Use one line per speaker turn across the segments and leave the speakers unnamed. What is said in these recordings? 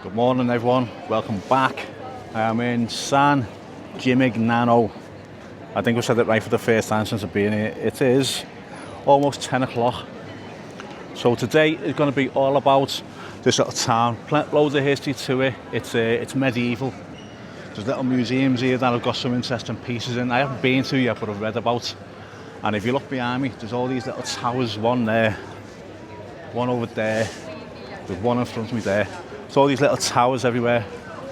Good morning everyone, welcome back. I am in San Gimignano. I think I said it right for the first time since I've been here. It is almost 10 o'clock. So today is going to be all about this little town. Loads of history to it. It's medieval. There's little museums here that have got some interesting pieces in. I haven't been to yet, but I've read about. And if you look behind me, there's all these little towers, one there, one over there, there's one in front of me there. There's all these little towers everywhere.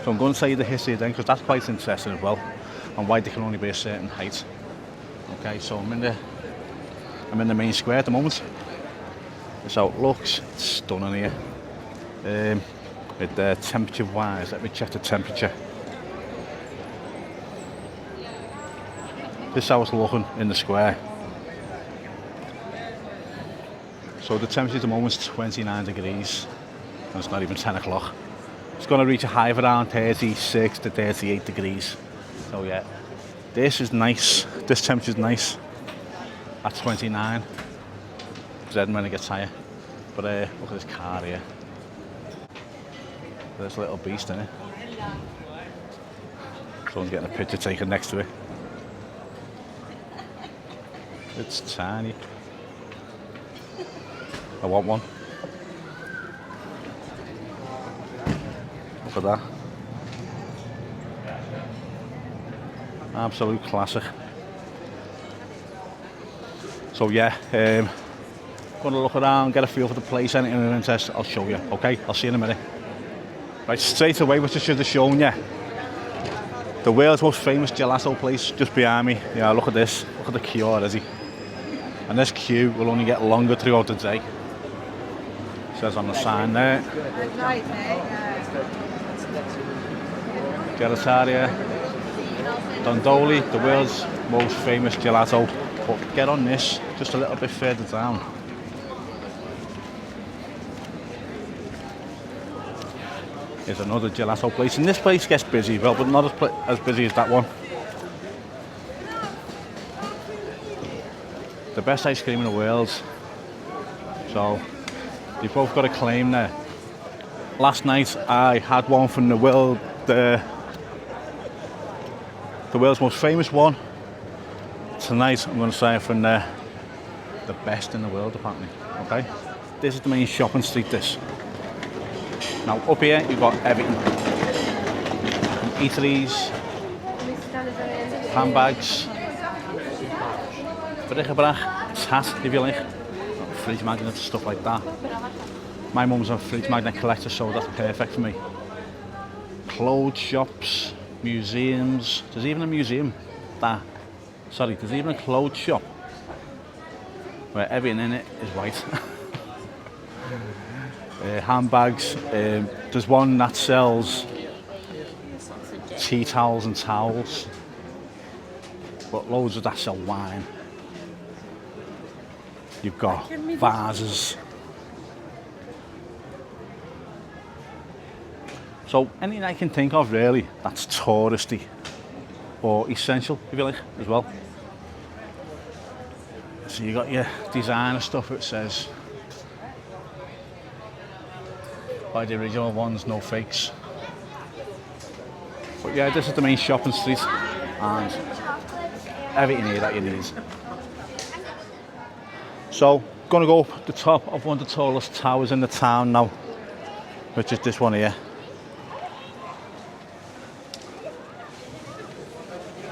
So I'm going to tell you the history then, because that's quite interesting as well, and why they can only be a certain height. Okay, so I'm in the main square at the moment. This how it looks. It's stunning here. With temperature wise, let me check the temperature. This is how it's looking in the square. So the temperature at the moment is 29 degrees, and it's not even 10 o'clock. It's going to reach a high of around 36 to 38 degrees. So yeah, this is nice. This temperature is nice at 29. Then when it gets higher. But look at this car here. There's a little beast in it. Someone's getting a picture taken next to it. It's tiny. I want one. Look at that. Absolute classic. So yeah, going to look around, get a feel for the place, anything of interest, I'll show you. Okay, I'll see you in a minute. Right, straight away, which I should have shown you. The world's most famous gelato place just behind me. Yeah, look at this. Look at the queue already. And this queue will only get longer throughout the day. It says on the sign there. Gelataria Dondoli, the world's most famous gelato. But get on this just a little bit further down. Here's another gelato place, and this place gets busy, well, but not as busy as that one. The best ice cream in the world. So they've both got a claim there. Last night I had one from the world's most famous one. Tonight I'm going to say from the best in the world apparently. Okay, this is the main shopping street. This. Now up here you've got everything. Eateries, handbags, bric-a-brac, tat if you like, fridge magnets, stuff like that. My mum's a fridge magnet collector, so that's perfect for me. Clothes shops, museums, there's even a museum there's even a clothes shop where everything in it is white. Handbags, there's one that sells tea towels and towels, but loads of that sell wine. You've got vases. So anything I can think of really that's touristy or essential, if you like, as well. So you got your designer stuff, it says buy the original ones, no fakes. But yeah, this is the main shopping street and everything here that you need. So, gonna go up the top of one of the tallest towers in the town now, which is this one here.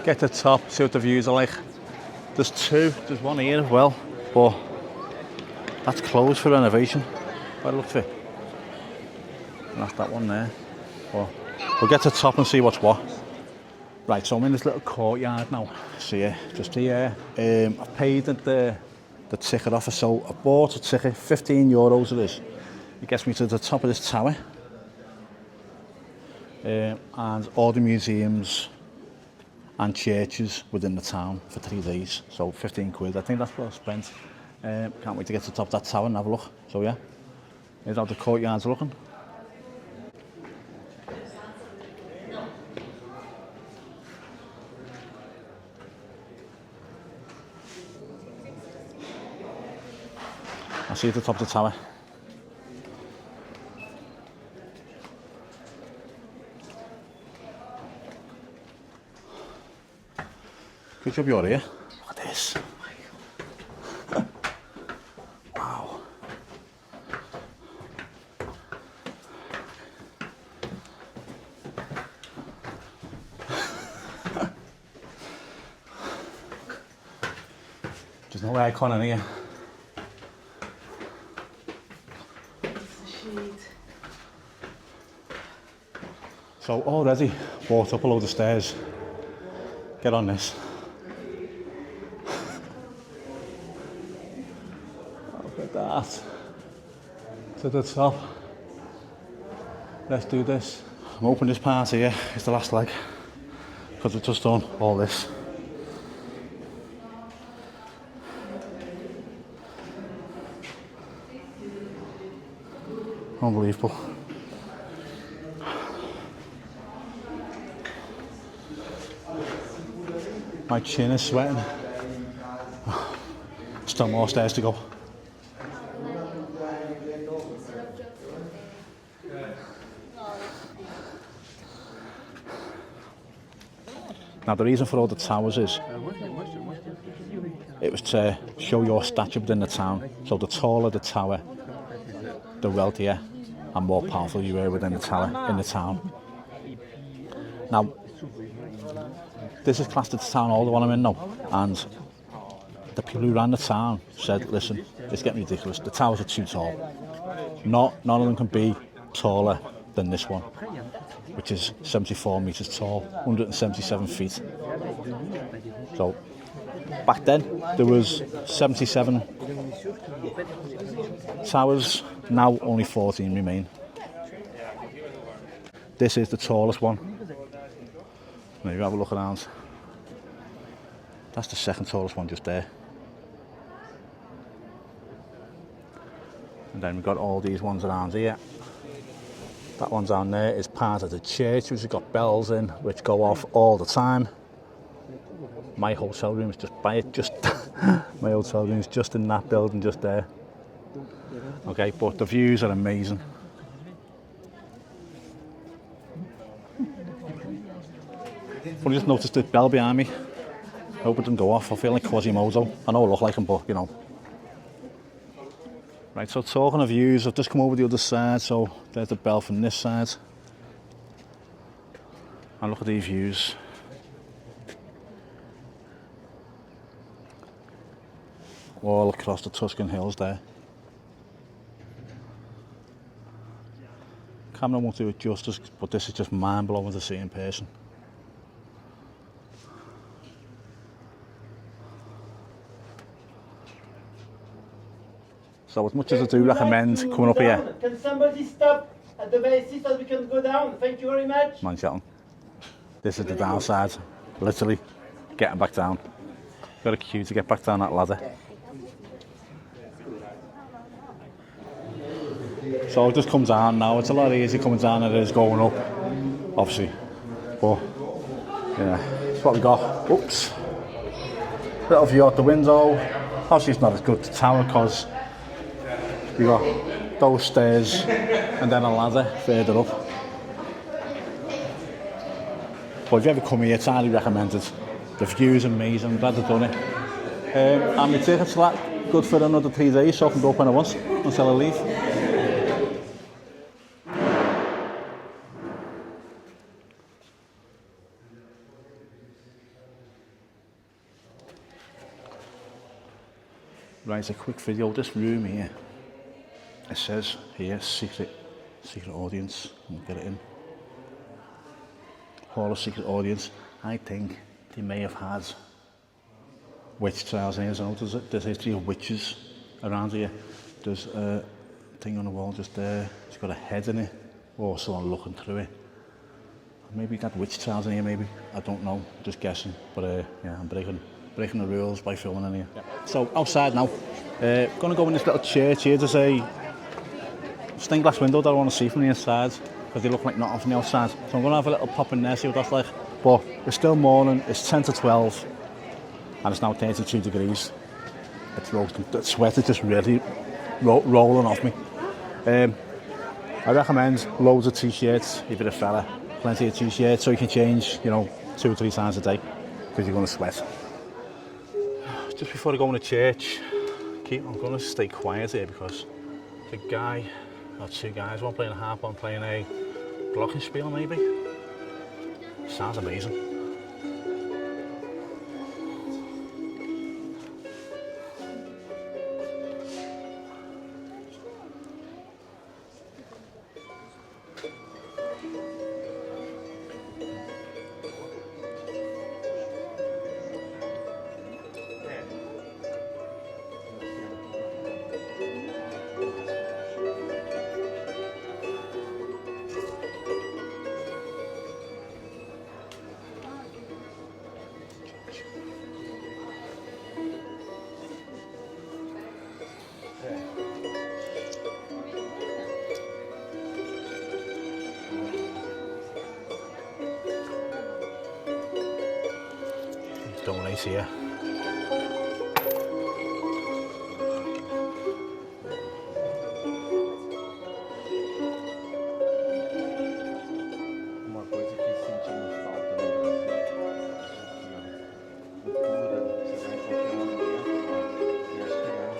Get to the top, see what the views are like. There's one here as well, but that's closed for renovation by the looks of it. And that's that one there. But we'll get to the top and see what's what. Right, so I'm in this little courtyard now. See ya, just here. I've paid the ticket offer, so I bought a ticket, €15 it is. It gets me to the top of this tower. And all the museums and churches within the town for 3 days. So 15 quid, I think that's what I spent. Can't wait to get to the top of that tower and have a look. So yeah, here's how the courtyard's looking. I'll see you at the top of the tower. Good job you're here. Look at this. Wow. There's no aircon in here. So already walked up a load of stairs. Get on this. Look at that. To the top. Let's do this. I'm hoping this part here is the last leg, because we've just done all this. Unbelievable. My chin is sweating. Still more stairs to go. Now the reason for all the towers is it was to show your stature within the town. So the taller the tower, the wealthier and more powerful you were within the tower in the town. Now this is classed as the town hall, the one I'm in now, and the people who ran the town said, listen, it's getting ridiculous, the towers are too tall. None of them can be taller than this one, which is 74 metres tall, 177 feet. So back then there was 77 towers, now only 14 remain. This is the tallest one. Maybe have a look around. That's the second tallest one just there. And then we've got all these ones around here. That one down there is part of the church, which has got bells in, which go off all the time. My hotel room is just by it, my hotel room is just in that building just there. Okay, but the views are amazing. But I just noticed the bell behind me. I hope it didn't go off. I feel like Quasimodo. I know I look like him, but you know. Right, so talking of views, I've just come over the other side, so there's the bell from this side. And look at these views. All across the Tuscan hills there. Camera won't do it justice, but this is just mind-blowing to see in person. So as much as I do recommend coming up here.
Can somebody stop at the very seat so we can go down? Thank you very much.
Man chatting. This is the downside. Literally getting back down. Got a queue to get back down that ladder. So it just comes down now. It's a lot easier coming down than it is going up, obviously. But yeah, that's what we got. Oops. Little view out the window. Obviously it's not as good as the tower because you got those stairs and then a ladder further up. But if you ever come here, it's highly recommended. The view's amazing, I'm glad I've done it. And my ticket's like good for another 3 days, so I can go up when I want until I leave. Right, a quick video. This room here, it says here, secret audience. I'm gonna get it in. Hall of Secret Audience. I think they may have had witch trials in here. So there's a history of witches around here. There's a thing on the wall just there. It's got a head in it, or someone looking through it. Maybe got witch trials in here. Maybe I don't know. Just guessing. But yeah, I'm breaking the rules by filming in here. Yeah. So outside now. Gonna go in this little church here. There's a stained glass window that I want to see from the inside, because they look like nothing from the outside. So I'm going to have a little pop in there, see what that's like. But it's still morning, it's 10 to 12, and it's now 32 degrees. The sweat is just really rolling off me. I recommend loads of t-shirts if you're a fella. Plenty of t-shirts so you can change, 2 or 3 times a day, because you're going to sweat. Just before I go into church, I'm going to stay quiet here because the guy, or two guys, one playing a harp, one playing a glockenspiel maybe. Sounds amazing. Don't nice here.
Uma coisa que sentimos falta no Brasil, cultura, você vai em qualquer momento, e as crianças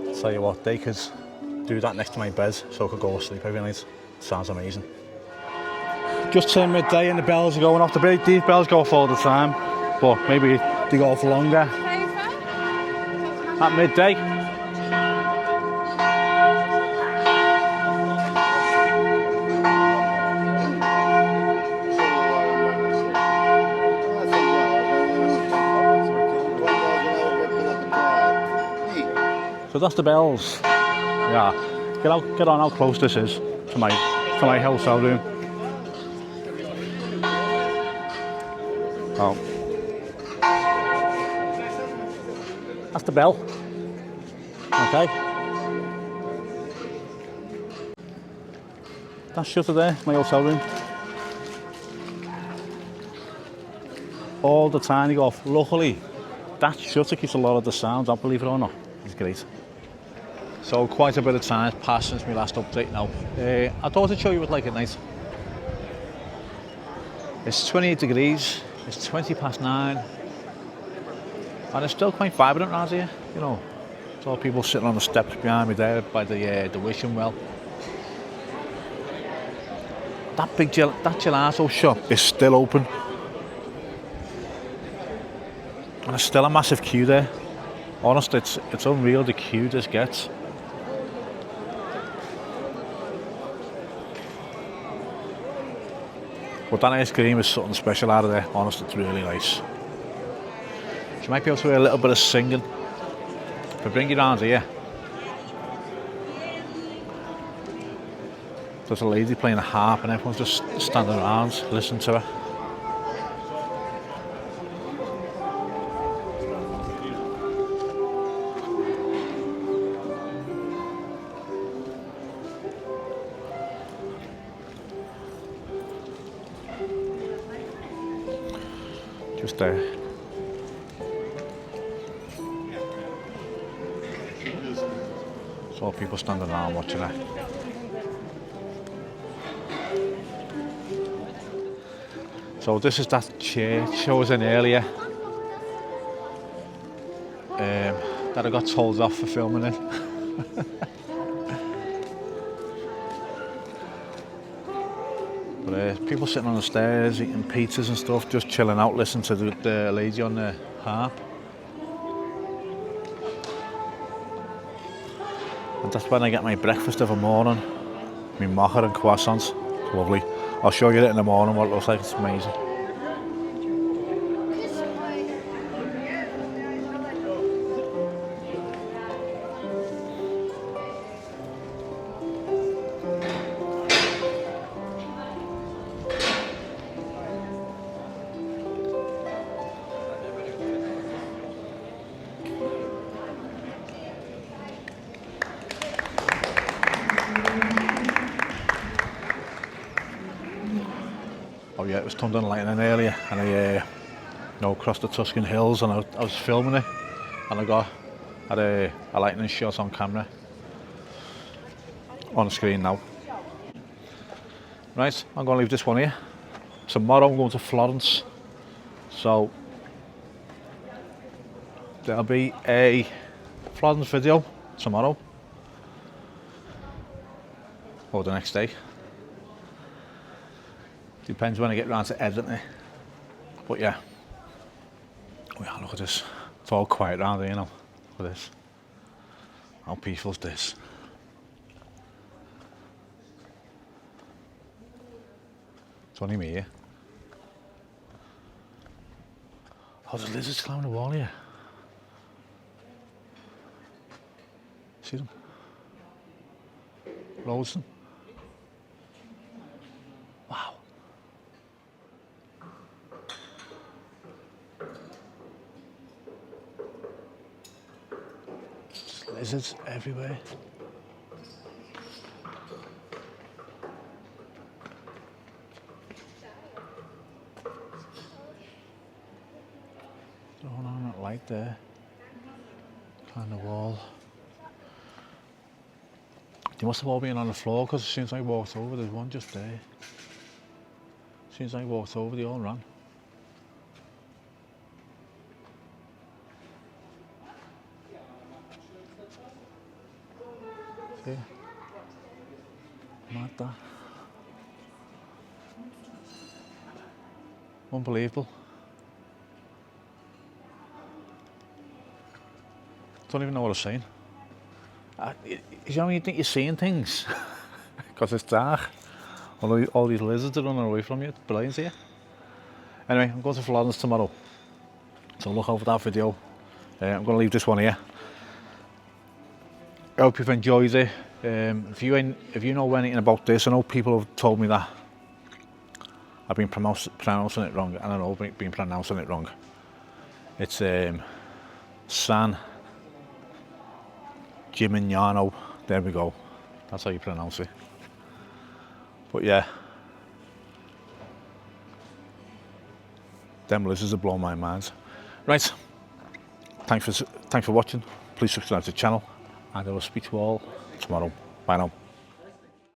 também,
Tell you what, they could do that next to my bed so I could go to sleep every night. Sounds amazing. Just turned midday and the bells are going off. These bells go off all the time, but maybe they go off longer. At midday. So that's the bells. Yeah. Get on how close this is to my hotel room. Oh. That's the bell. Okay. That's shutter there, my hotel room. All the time they go off. Luckily, that shutter keeps a lot of the sound out, believe it or not. It's great. So quite a bit of time has passed since my last update now. I thought I'd show you what it's like at night. It's 28 degrees, it's 20 past 9, and it's still quite vibrant around here, you know. There's all people sitting on the steps behind me there by the wishing well. That gelato shop is still open. And there's still a massive queue there. Honestly, it's unreal the queue this gets. But that ice cream is something special out of there. Honestly, it's really nice. So you might be able to hear a little bit of singing. If I bring you round here, there's a lady playing a harp and everyone's just standing around listening to her. Just there. So people standing around watching it. So this is that church I was in earlier that I got told off for filming it. But people sitting on the stairs eating pizzas and stuff, just chilling out, listening to the lady on the harp. And that's when I get my breakfast every morning. My mocha and croissants. It's lovely. I'll show you it in the morning what it looks like. It's amazing. Oh yeah, it was turned on lightning earlier, and I crossed the Tuscan hills, and I was filming it, and I had a lightning shot on camera on the screen now. Right, I'm going to leave this one here. Tomorrow I'm going to Florence, so there'll be a Florence video tomorrow or the next day. Depends when I get round to editing it. But yeah. Oh yeah, look at this. It's all quiet around here, you know. Look at this. How peaceful is this? It's only me here. Oh, there's lizards climbing the wall here. See them? Loads of them. Wow. Just lizards everywhere. Throwing on that light there. Climb the wall. They must have all been on the floor because as soon as I walked over, there's one just there. As soon as I walked over, they all ran. See? Mad that. Unbelievable. Don't even know what I'm saying. You know, you think you're seeing things because it's dark. All these lizards are running away from you. It's brilliant here. Anyway, I'm going to Florence tomorrow, so look out for that video. I'm going to leave this one here. I hope you've enjoyed it. If you know anything about this, I know people have told me that I've been pronouncing it wrong, and I know I've been pronouncing it wrong. It's San Gimignano. There we go. That's how you pronounce it. But yeah, them lizards have blown my mind. Right, thanks for watching. Please subscribe to the channel, and I will speak to you all tomorrow. Bye now.